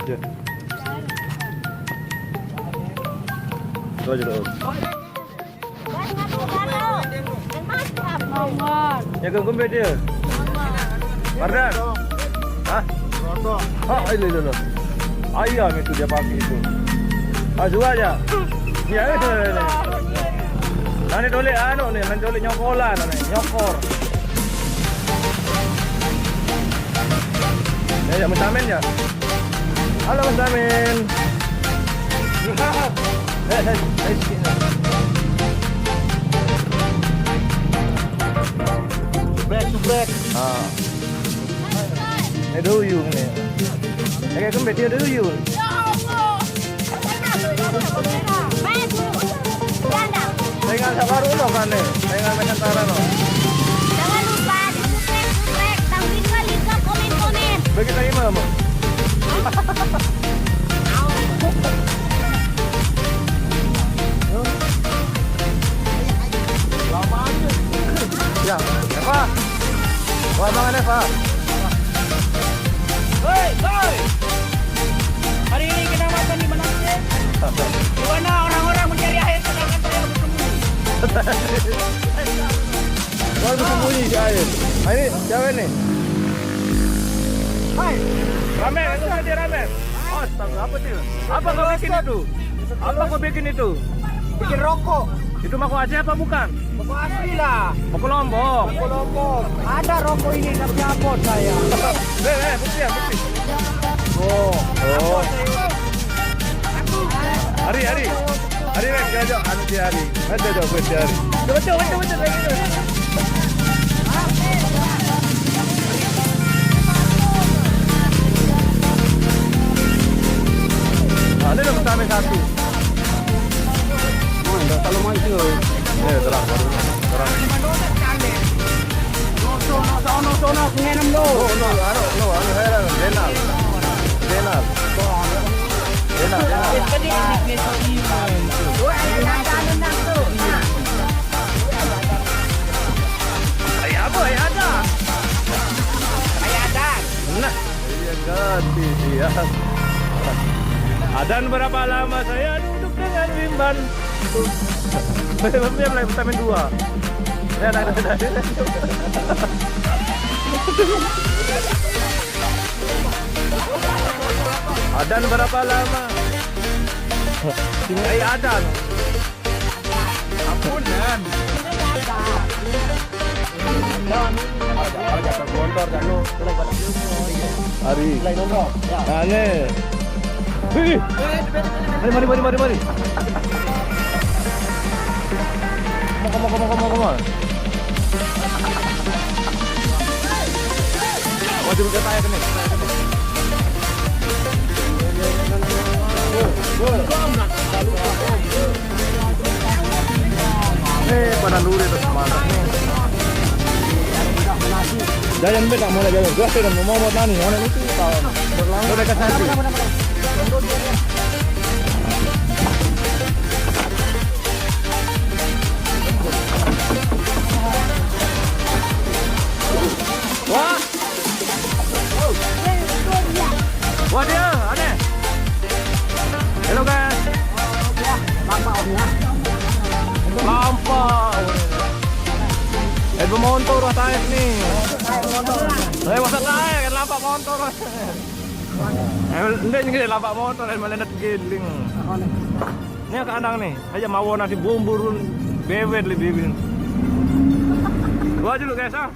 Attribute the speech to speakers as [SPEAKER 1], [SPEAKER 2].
[SPEAKER 1] Ya. Itu aja dulu. Ya gembet dia. Mardan. Hah? Oh, ini dulu. Ayam itu dia pakai itu. Juga aja. Ya itu. Nanti dolek anu nih, nanti dolek nyongkolan nih, nyokor. Ya, Mas Amin ya. Halo Mas Amin. Subrek. Ah. Ini duyung nih. Kayak kembet dia duyung.
[SPEAKER 2] Ya Allah.
[SPEAKER 1] Saya nggak sabar dulu kan nih. Saya nggak main antara no.
[SPEAKER 2] Jangan lupa di-subscribe, tambah like, komen.
[SPEAKER 1] Bagi tadi mama. Lama aja. Ya, Eva. Wah, mangan Eva.
[SPEAKER 3] Hei, hei. Hari ini kita makan di mana sih? Di mana orang-orang mencari air sedangkan saya bersembunyi.
[SPEAKER 1] Wah, bersembunyi di air. Nah, ini siapa nih?
[SPEAKER 3] Hai,
[SPEAKER 1] Ramen, itu tadi ramen. Oh, astaga, apa sih? Apa kau bikin itu? Apa kau bikin itu?
[SPEAKER 3] bikin rokok.
[SPEAKER 1] Itu mako Aceh apa bukan?
[SPEAKER 3] Rokok asli lah.
[SPEAKER 1] Mako Lombok.
[SPEAKER 3] Rokok Lombok. Ada rokok ini tapi abot saya.
[SPEAKER 1] Bukti ya, bukti. Oh. Hari, Ren, jajak, anu si Hari. Ada jauh buat si Hari.
[SPEAKER 3] Betul lagi tu.
[SPEAKER 1] Ada dah pertama satu.
[SPEAKER 3] Oh, dah terlalu maju.
[SPEAKER 1] Terang.
[SPEAKER 3] No, pengenam lo.
[SPEAKER 1] Anu heran, Denal. Nah, dia ganti dia. Adan berapa lama saya duduk dengan Wimban. Dia mulai vitamin 2. Ya, ada. Adan berapa lama? Sini Adan. Ampunan. Hari. Aneh. Mari. Come on. Wajib kita tanya nih. Pada dulu itu semangat nih. Jalan beda mulai jalan. Gua sudah mau tani, mana itu tahun berlangsung dekat nanti. Wah dia, aneh. Halo guys. Lampak. Pemotor taek nih. Saya masa taek kan lampak motor. Ini lampak motor dan melenet giling. Ini ke andang nih. Aja mau nasi bumbu bebet lebih. Gua dulu guys ah.